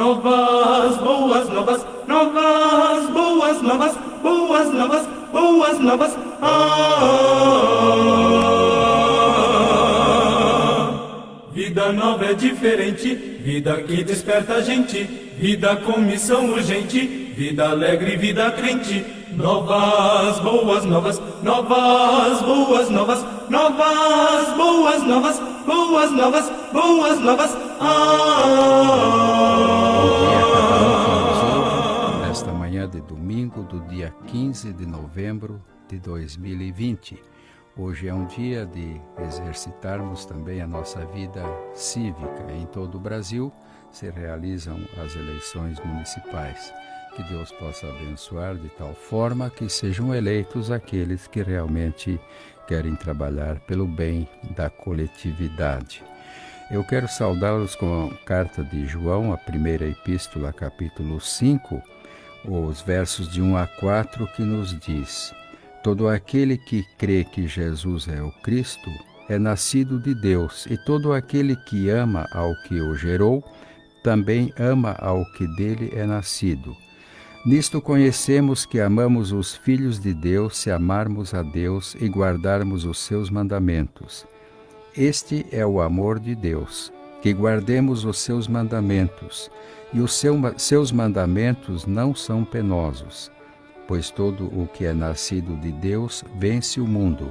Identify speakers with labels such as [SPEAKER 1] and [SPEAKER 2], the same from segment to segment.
[SPEAKER 1] novas, boas novas, novas, boas novas, boas novas, boas novas. Vida nova é diferente, vida que desperta a gente, vida com missão urgente, vida alegre, vida crente. Novas, boas novas, novas, boas novas, novas, boas novas, boas novas, boas novas.
[SPEAKER 2] Nesta manhã de domingo do dia 15 de novembro de 2020. Hoje é um dia de exercitarmos também a nossa vida cívica. Em todo o Brasil se realizam as eleições municipais. Que Deus possa abençoar de tal forma que sejam eleitos aqueles que realmente querem trabalhar pelo bem da coletividade. Eu quero saudá-los com a carta de João, a primeira epístola, capítulo 5, os versos de 1 a 4, que nos diz: todo aquele que crê que Jesus é o Cristo é nascido de Deus, e todo aquele que ama ao que o gerou, também ama ao que dele é nascido. Nisto conhecemos que amamos os filhos de Deus, se amarmos a Deus e guardarmos os seus mandamentos. Este é o amor de Deus, que guardemos os seus mandamentos, e os seus mandamentos não são penosos, pois todo o que é nascido de Deus vence o mundo.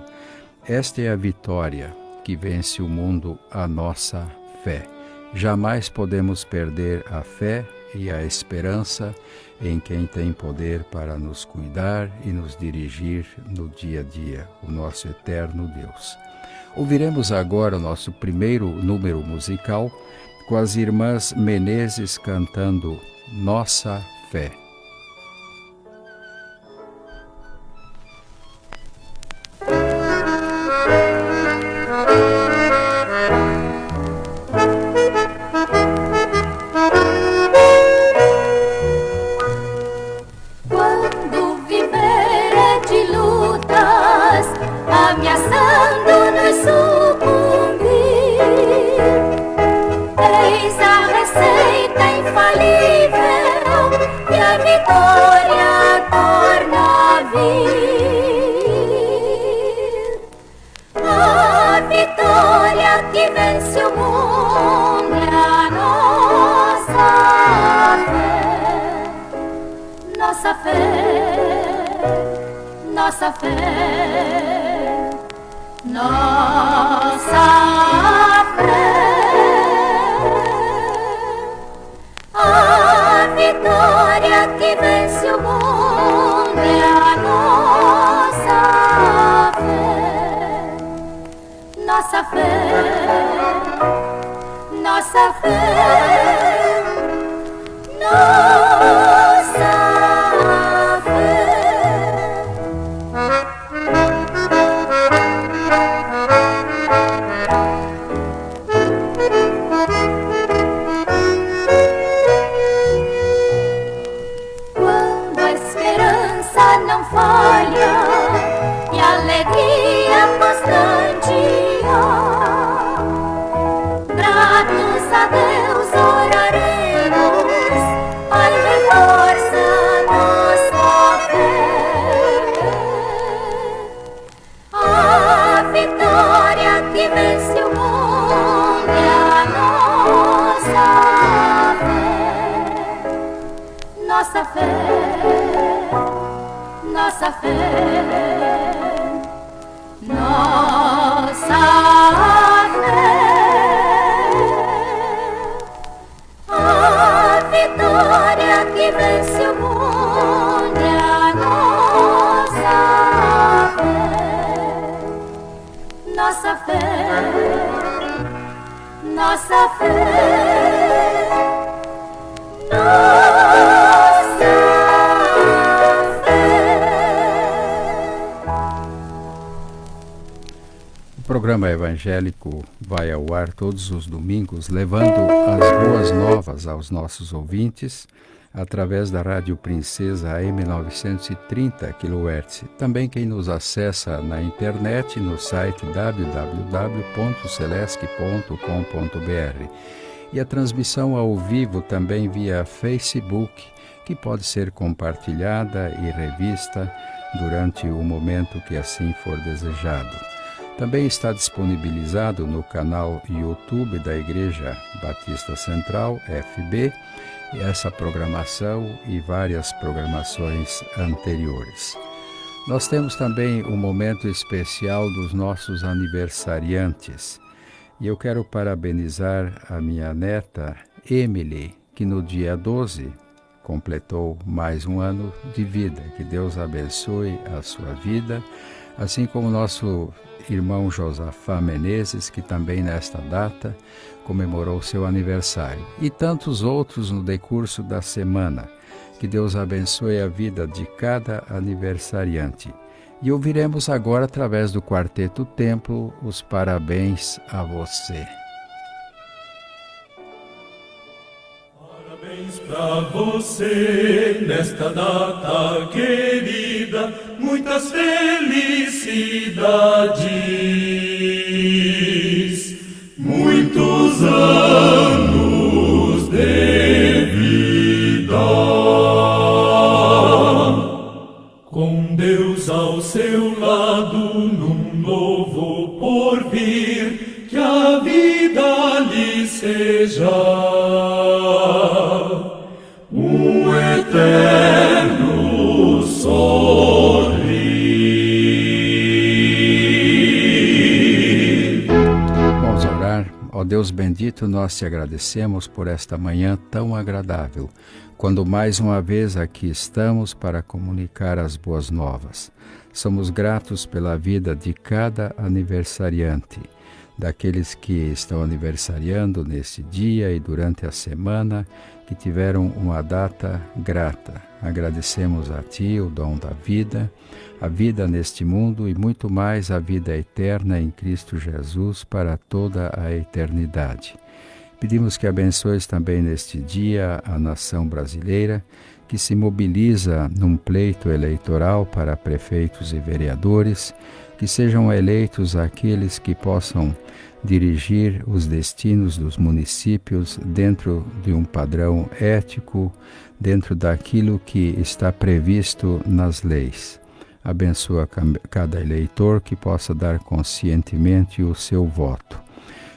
[SPEAKER 2] Esta é a vitória que vence o mundo, a nossa fé. Jamais podemos perder a fé e a esperança em quem tem poder para nos cuidar e nos dirigir no dia a dia, o nosso eterno Deus. Ouviremos agora o nosso primeiro número musical com as irmãs Menezes cantando Nossa Fé.
[SPEAKER 3] Nossa fé, nossa fé, nossa fé, a vitória que vence o mundo é a nossa fé, nossa fé, nossa fé, nossa e alegria constante há. Gratos a Deus oraremos, Pai reforça nossa fé. A vitória que vence o mundo é a nossa fé, nossa fé, nossa fé, a vitória que vence o mundo é a nossa fé, nossa fé, nossa
[SPEAKER 2] O programa evangélico vai ao ar todos os domingos, levando as boas novas aos nossos ouvintes, através da Rádio Princesa AM 930 kHz. Também quem nos acessa na internet no site www.celesc.com.br. e a transmissão ao vivo também via Facebook, que pode ser compartilhada e revista durante o momento que assim for desejado. Também está disponibilizado no canal YouTube da Igreja Batista Central, FB, essa programação e várias programações anteriores. Nós temos também um momento especial dos nossos aniversariantes. E eu quero parabenizar a minha neta, Emily, que no dia 12 completou mais um ano de vida. Que Deus abençoe a sua vida, assim como nosso irmão Josafá Menezes, que também nesta data comemorou seu aniversário. E tantos outros no decurso da semana. Que Deus abençoe a vida de cada aniversariante. E ouviremos agora, através do Quarteto Templo, os parabéns a você.
[SPEAKER 1] Parabéns pra você, nesta data querida, muitas felicidades, muitos anos de vida. Com Deus ao seu lado, num novo porvir, que a vida lhe seja um eterno sorrir.
[SPEAKER 2] Vamos orar. Ó Deus bendito, nós te agradecemos por esta manhã tão agradável, quando mais uma vez aqui estamos para comunicar as boas novas. Somos gratos pela vida de cada aniversariante, daqueles que estão aniversariando nesse dia e durante a semana, que tiveram uma data grata. Agradecemos a Ti o dom da vida, a vida neste mundo e muito mais a vida eterna em Cristo Jesus para toda a eternidade. Pedimos que abençoes também neste dia a nação brasileira, que se mobiliza num pleito eleitoral para prefeitos e vereadores, que sejam eleitos aqueles que possam dirigir os destinos dos municípios dentro de um padrão ético, dentro daquilo que está previsto nas leis. Abençoa cada eleitor que possa dar conscientemente o seu voto.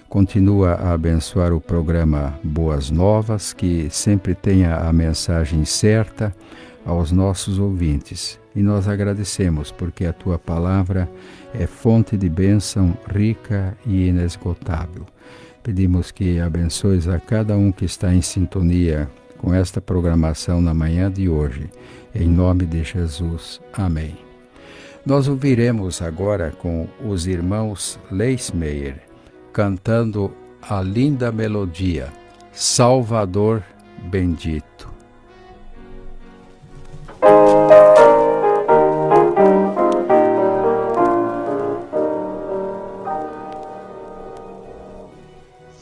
[SPEAKER 2] Continua a abençoar o programa Boas Novas, que sempre tenha a mensagem certa aos nossos ouvintes. E nós agradecemos porque a Tua palavra é fonte de bênção rica e inesgotável. Pedimos que abençoes a cada um que está em sintonia com esta programação na manhã de hoje. Em nome de Jesus. Amém. Nós ouviremos agora com os irmãos Leismeyer, cantando a linda melodia, Salvador Bendito.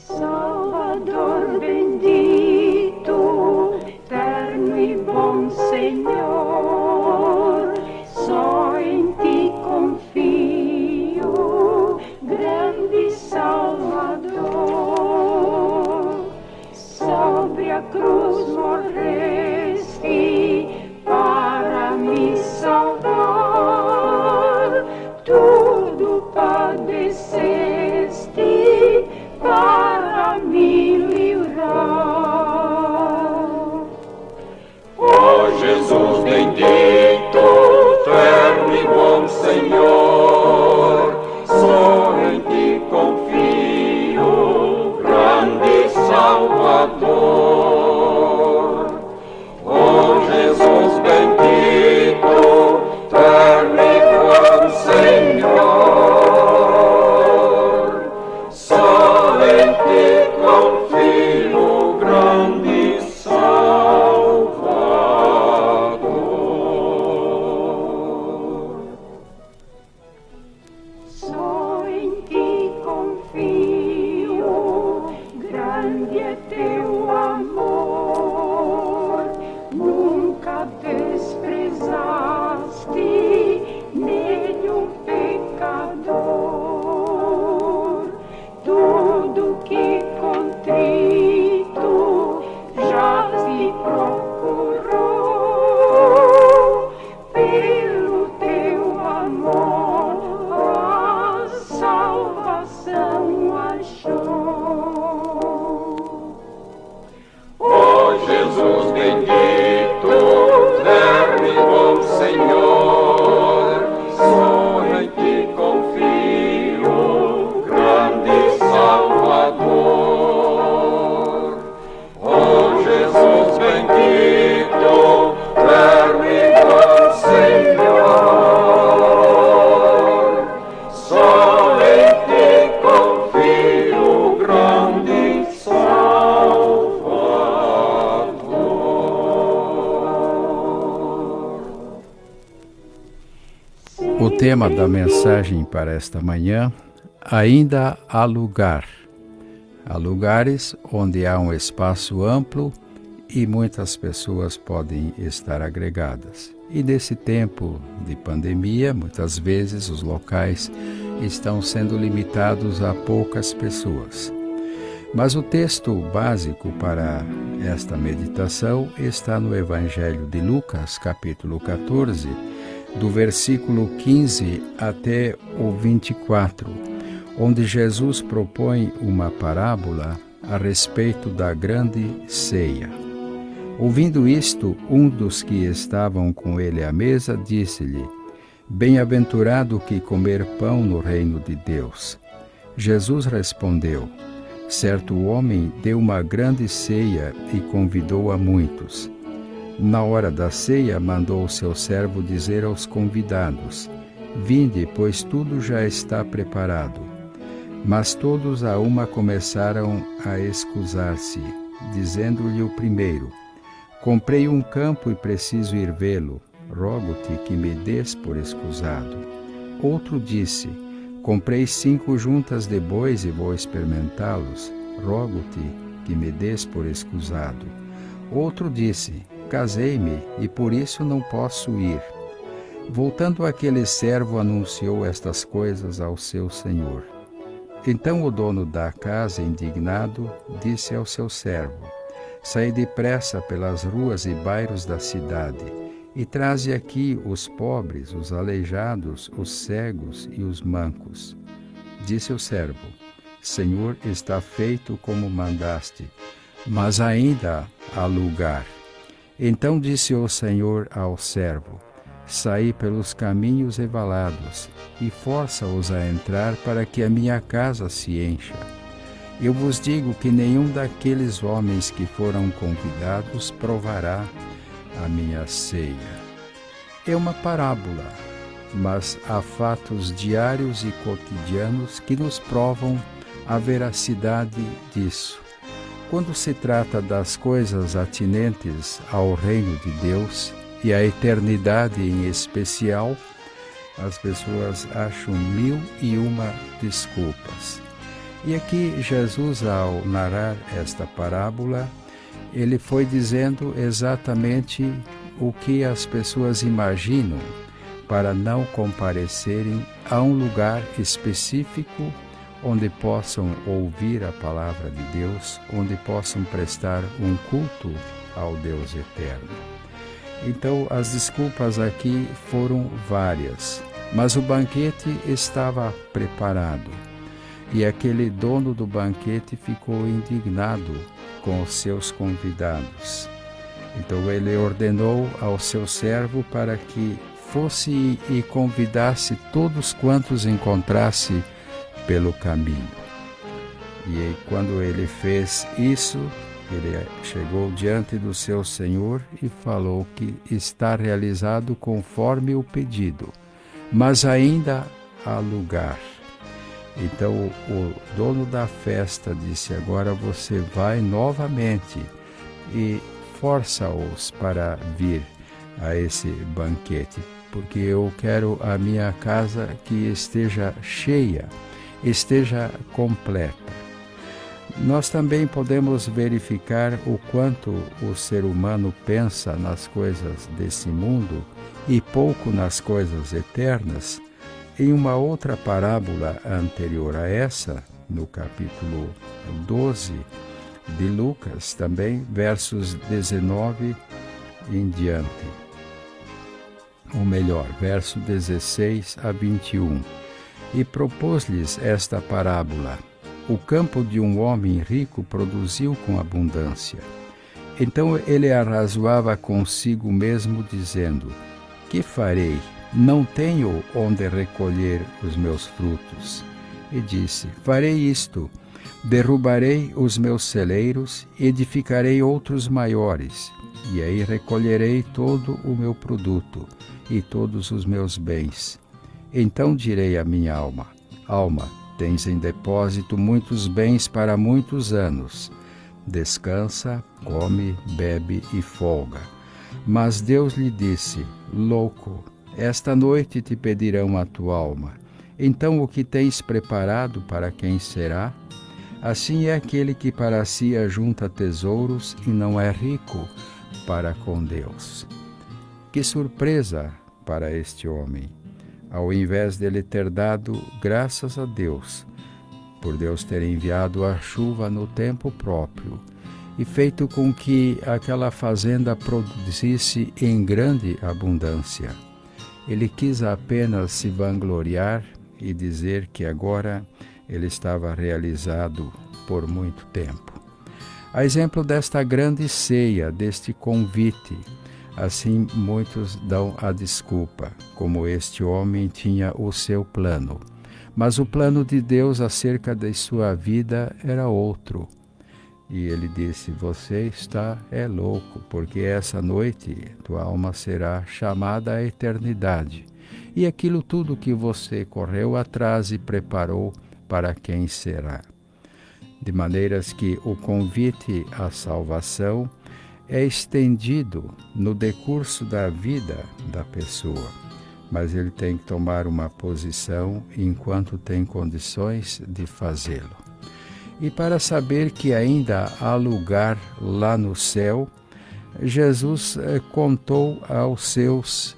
[SPEAKER 4] Salvador bendito, terno e bom Senhor, só em Ti confio, grande Salvador. Sobre a cruz morreste para me salvar, tudo padeceste para me livrar.
[SPEAKER 5] Ó Jesus bendito, terno e bom Senhor, só em Ti confio, grande Salvador. Ó Jesus bendito, terno e bom Senhor, só em Ti confio, grande Salvador.
[SPEAKER 2] tema da mensagem para esta manhã: ainda há lugar. Há lugares onde há um espaço amplo e muitas pessoas podem estar agregadas. E nesse tempo de pandemia, muitas vezes os locais estão sendo limitados a poucas pessoas. Mas o texto básico para esta meditação está no Evangelho de Lucas, capítulo 14, do versículo 15 até o 24, onde Jesus propõe uma parábola a respeito da grande ceia. Ouvindo isto, um dos que estavam com ele à mesa disse-lhe: Bem-aventurado que comer pão no reino de Deus. Jesus respondeu: Certo homem deu uma grande ceia e convidou a muitos. Na hora da ceia, mandou o seu servo dizer aos convidados: Vinde, pois tudo já está preparado. Mas todos a uma começaram a excusar-se, dizendo-lhe o primeiro: Comprei um campo e preciso ir vê-lo. Rogo-te que me des por escusado. Outro disse: Comprei 5 juntas de bois e vou experimentá-los. Rogo-te que me des por escusado. Outro disse: Casei-me e por isso não posso ir. Voltando aquele servo, anunciou estas coisas ao seu senhor. Então o dono da casa, indignado, disse ao seu servo: Sai depressa pelas ruas e bairros da cidade e traze aqui os pobres, os aleijados, os cegos e os mancos. Disse o servo: Senhor, está feito como mandaste, mas ainda há lugar. Então disse o Senhor ao servo: Saí pelos caminhos e valados e força-os a entrar para que a minha casa se encha. Eu vos digo que nenhum daqueles homens que foram convidados provará a minha ceia. É uma parábola, mas há fatos diários e cotidianos que nos provam a veracidade disso. Quando se trata das coisas atinentes ao reino de Deus e à eternidade em especial, as pessoas acham 1001 desculpas. E aqui Jesus, ao narrar esta parábola, ele foi dizendo exatamente o que as pessoas imaginam para não comparecerem a um lugar específico onde possam ouvir a palavra de Deus, onde possam prestar um culto ao Deus eterno. Então, as desculpas aqui foram várias, mas o banquete estava preparado. E aquele dono do banquete ficou indignado com os seus convidados. Então ele ordenou ao seu servo para que fosse e convidasse todos quantos encontrasse pelo caminho. E quando ele fez isso, ele chegou diante do seu senhor e falou que está realizado conforme o pedido, mas ainda há lugar. Então o dono da festa disse: agora você vai novamente e força-os para vir a esse banquete, porque eu quero a minha casa que esteja cheia, esteja completa. Nós também podemos verificar o quanto o ser humano pensa nas coisas desse mundo e pouco nas coisas eternas. Em uma outra parábola anterior a essa, no capítulo 12 de Lucas, também, versos 19 em diante. Ou melhor, verso 16 a 21. E propôs-lhes esta parábola: o campo de um homem rico produziu com abundância. Então ele arrazoava consigo mesmo, dizendo: que farei? Não tenho onde recolher os meus frutos. E disse: farei isto: derrubarei os meus celeiros, edificarei outros maiores, e aí recolherei todo o meu produto e todos os meus bens. Então direi à minha alma: alma, tens em depósito muitos bens para muitos anos. Descansa, come, bebe e folga. Mas Deus lhe disse: louco, Esta noite te pedirão a tua alma. Então o que tens preparado para quem será? Assim é aquele que para si ajunta tesouros e não é rico para com Deus. Que surpresa para este homem! Ao invés dele ter dado graças a Deus, por Deus ter enviado a chuva no tempo próprio e feito com que aquela fazenda produzisse em grande abundância, ele quis apenas se vangloriar e dizer que agora ele estava realizado por muito tempo. A exemplo desta grande ceia, deste convite, assim muitos dão a desculpa, como este homem tinha o seu plano. Mas o plano de Deus acerca de sua vida era outro. E ele disse, você é louco, porque essa noite tua alma será chamada à eternidade. E aquilo tudo que você correu atrás e preparou, para quem será? De maneiras que o convite à salvação é estendido no decurso da vida da pessoa, mas ele tem que tomar uma posição enquanto tem condições de fazê-lo. E para saber que ainda há lugar lá no céu, Jesus contou aos seus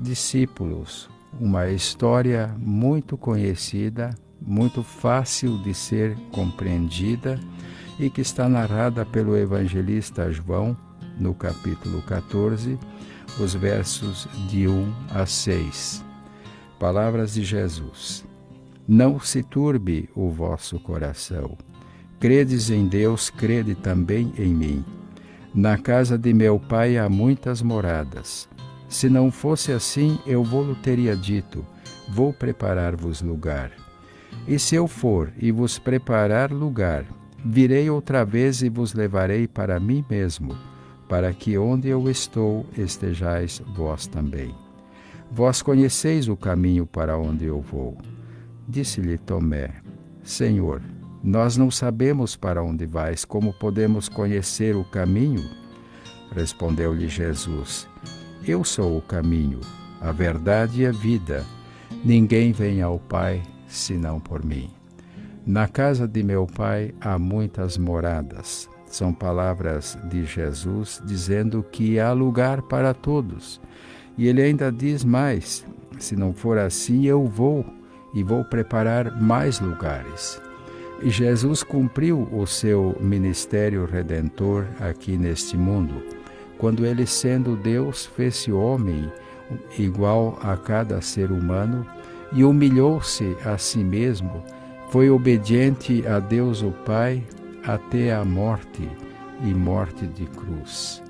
[SPEAKER 2] discípulos uma história muito conhecida, muito fácil de ser compreendida e que está narrada pelo evangelista João, no capítulo 14, os versos de 1 a 6. Palavras de Jesus. Não se turbe o vosso coração. Credes em Deus, crede também em mim. Na casa de meu Pai há muitas moradas. Se não fosse assim, eu vou-lhe teria dito, vou preparar-vos lugar. E se eu for e vos preparar lugar, virei outra vez e vos levarei para mim mesmo, para que onde eu estou estejais vós também. Vós conheceis o caminho para onde eu vou. Disse-lhe Tomé, Senhor, nós não sabemos para onde vais, como podemos conhecer o caminho? Respondeu-lhe Jesus, eu sou o caminho, a verdade e a vida. Ninguém vem ao Pai senão por mim. Na casa de meu Pai há muitas moradas. São palavras de Jesus dizendo que há lugar para todos. E ele ainda diz mais, se não for assim eu vou e vou preparar mais lugares. E Jesus cumpriu o seu ministério redentor aqui neste mundo, quando ele, sendo Deus, fez-se homem igual a cada ser humano e humilhou-se a si mesmo, foi obediente a Deus o Pai até a morte e morte de cruz.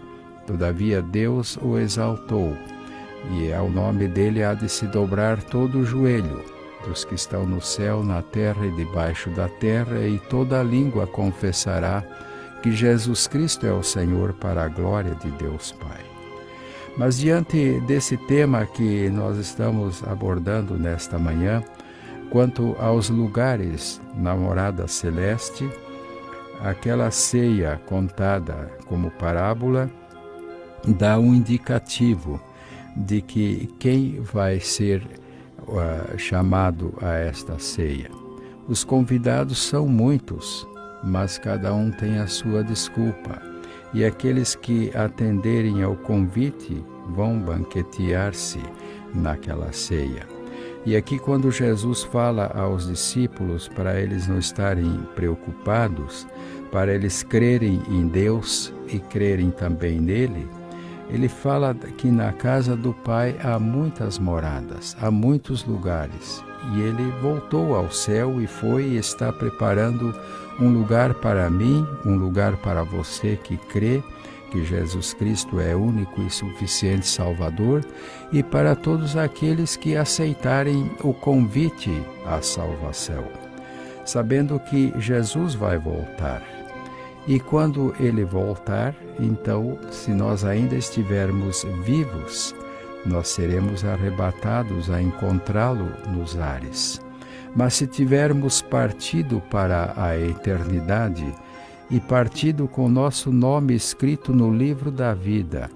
[SPEAKER 2] Todavia Deus o exaltou, e ao nome dele há de se dobrar todo o joelho, dos que estão no céu, na terra e debaixo da terra, e toda língua confessará que Jesus Cristo é o Senhor, para a glória de Deus Pai. Mas diante desse tema que nós estamos abordando nesta manhã, quanto aos lugares na morada celeste, aquela ceia contada como parábola dá um indicativo de que quem vai ser chamado a esta ceia. Os convidados são muitos, mas cada um tem a sua desculpa, e aqueles que atenderem ao convite vão banquetear-se naquela ceia. E aqui, quando Jesus fala aos discípulos para eles não estarem preocupados, para eles crerem em Deus e crerem também nele, ele fala que na casa do Pai há muitas moradas, há muitos lugares. E ele voltou ao céu e foi e está preparando um lugar para mim, um lugar para você que crê que Jesus Cristo é único e suficiente Salvador, e para todos aqueles que aceitarem o convite à salvação, sabendo que Jesus vai voltar. E quando ele voltar, então, se nós ainda estivermos vivos, nós seremos arrebatados a encontrá-lo nos ares. Mas se tivermos partido para a eternidade e partido com nosso nome escrito no livro da vida,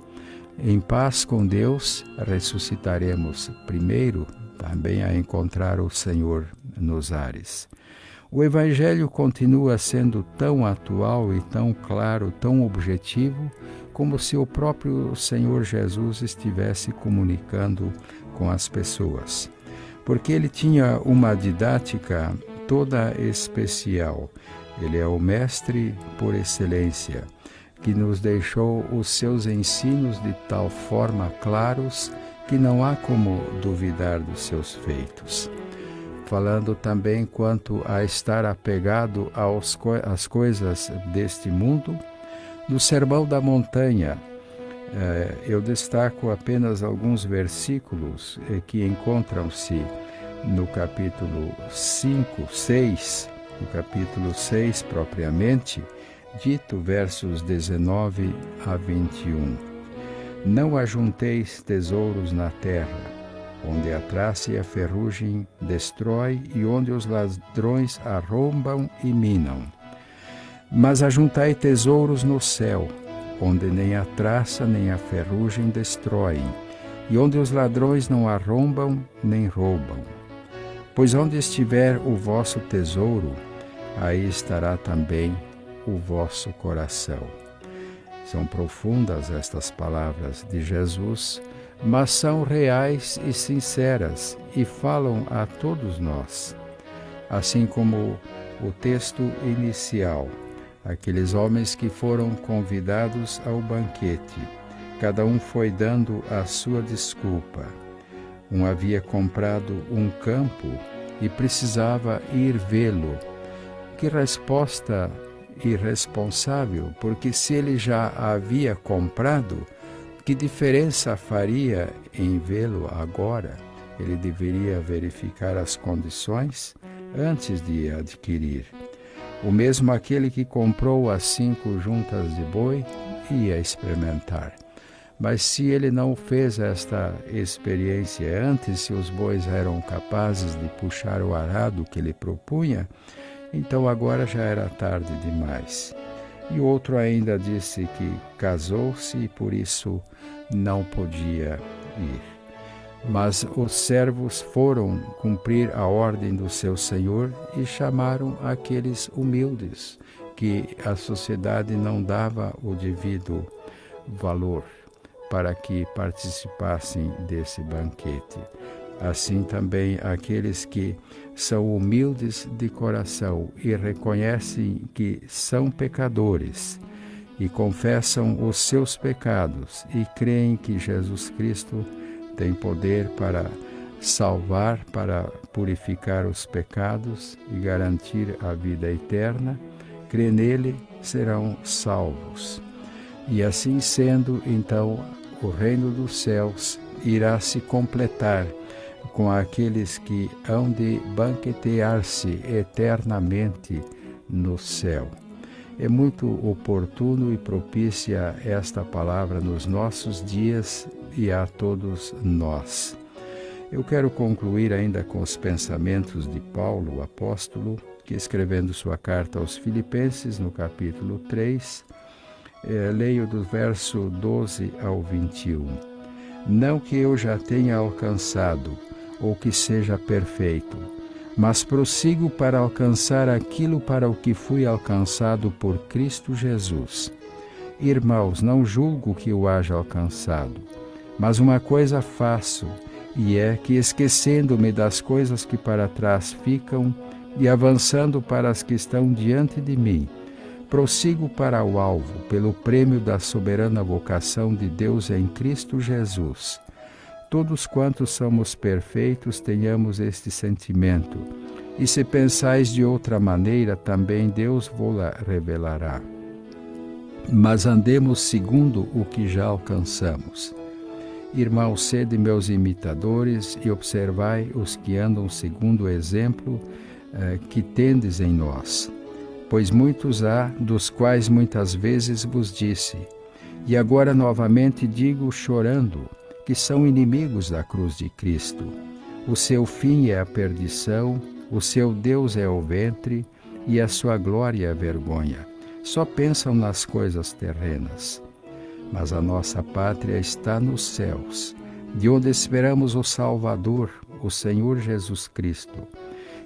[SPEAKER 2] em paz com Deus, ressuscitaremos primeiro também a encontrar o Senhor nos ares. O Evangelho continua sendo tão atual e tão claro, tão objetivo, como se o próprio Senhor Jesus estivesse comunicando com as pessoas. Porque ele tinha uma didática toda especial. Ele é o mestre por excelência, que nos deixou os seus ensinos de tal forma claros que não há como duvidar dos seus feitos. Falando também quanto a estar apegado às coisas deste mundo, no Sermão da Montanha, eu destaco apenas alguns versículos que encontram-se no capítulo 6 propriamente, dito versos 19 a 21. Não ajunteis tesouros na terra, onde a traça e a ferrugem destrói e onde os ladrões arrombam e minam. Mas ajuntai tesouros no céu, onde nem a traça nem a ferrugem destroem, e onde os ladrões não arrombam nem roubam. Pois onde estiver o vosso tesouro, aí estará também o vosso coração. São profundas estas palavras de Jesus, mas são reais e sinceras e falam a todos nós. Assim como o texto inicial, aqueles homens que foram convidados ao banquete, cada um foi dando a sua desculpa. Um havia comprado um campo e precisava ir vê-lo. Que resposta irresponsável, porque se ele já havia comprado, que diferença faria em vê-lo agora? Ele deveria verificar as condições antes de adquirir. O mesmo aquele que comprou as 5 juntas de boi ia experimentar. Mas se ele não fez esta experiência antes, se os bois eram capazes de puxar o arado que ele propunha, então agora já era tarde demais. E outro ainda disse que casou-se e por isso não podia ir. Mas os servos foram cumprir a ordem do seu senhor e chamaram aqueles humildes, que a sociedade não dava o devido valor, para que participassem desse banquete. Assim também aqueles que são humildes de coração e reconhecem que são pecadores e confessam os seus pecados e creem que Jesus Cristo tem poder para salvar, para purificar os pecados e garantir a vida eterna, crê nele, serão salvos. E assim sendo, então, o reino dos céus irá se completar com aqueles que hão de banquetear-se eternamente no céu. É muito oportuno e propícia esta palavra nos nossos dias e a todos nós. Eu quero concluir ainda com os pensamentos de Paulo, o apóstolo, que escrevendo sua carta aos Filipenses, no capítulo 3, leio do verso 12 ao 21. Não que eu já tenha alcançado, ou que seja perfeito, mas prossigo para alcançar aquilo para o que fui alcançado por Cristo Jesus. Irmãos, não julgo que o haja alcançado, mas uma coisa faço, e é que, esquecendo-me das coisas que para trás ficam e avançando para as que estão diante de mim, prossigo para o alvo, pelo prêmio da soberana vocação de Deus em Cristo Jesus. Todos quantos somos perfeitos, tenhamos este sentimento, e se pensais de outra maneira, também Deus vô-la revelará. Mas andemos segundo o que já alcançamos. Irmãos, sede meus imitadores e observai os que andam segundo o exemplo que tendes em nós. Pois muitos há, dos quais muitas vezes vos disse, e agora novamente digo chorando, que são inimigos da cruz de Cristo. O seu fim é a perdição, o seu Deus é o ventre, e a sua glória é a vergonha. Só pensam nas coisas terrenas. mas a nossa pátria está nos céus, de onde esperamos o Salvador, o Senhor Jesus Cristo,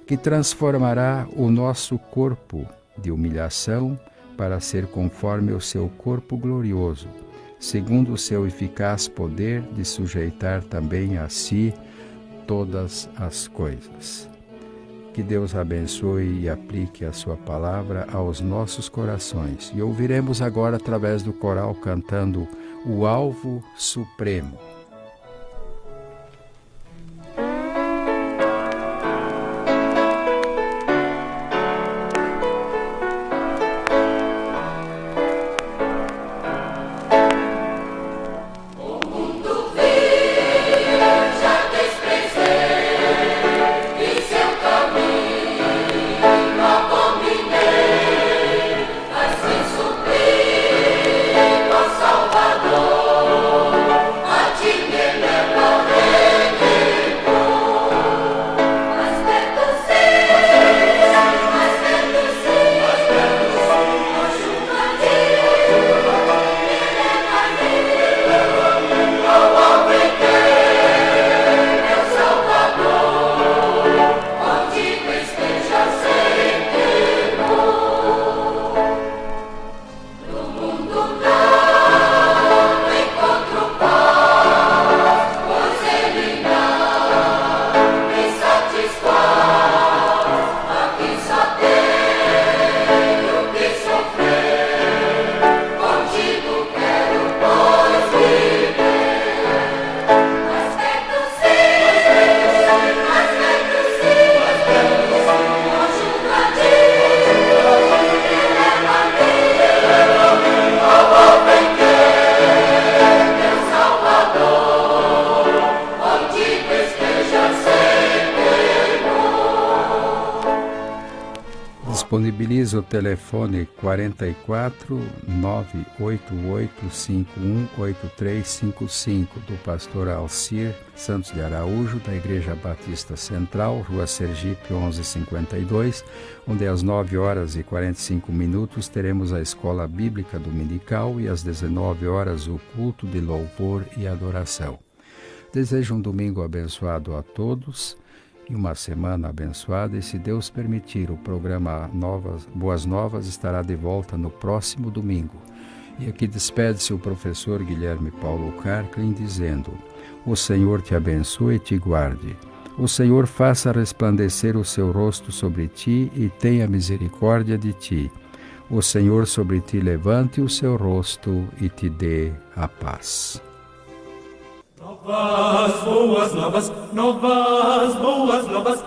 [SPEAKER 2] que transformará o nosso corpo de humilhação para ser conforme o seu corpo glorioso, segundo o seu eficaz poder de sujeitar também a si todas as coisas. Que Deus abençoe e aplique a sua palavra aos nossos corações. E ouviremos agora através do coral cantando o Alvo Supremo. Disponibiliza o telefone 44 988518355 do pastor Alcir Santos de Araújo, da Igreja Batista Central, Rua Sergipe 1152, onde às 9h45 teremos a Escola Bíblica Dominical e às 19h o culto de louvor e adoração. Desejo um domingo abençoado a todos e uma semana abençoada, e se Deus permitir, o programa Boas Novas estará de volta no próximo domingo. E aqui despede-se o professor Guilherme Paulo Carclin dizendo: o Senhor te abençoe e te guarde. O Senhor faça resplandecer o seu rosto sobre ti e tenha misericórdia de ti. O Senhor sobre ti levante o seu rosto e te dê a paz.
[SPEAKER 1] Novas boas novas, novas boas novas.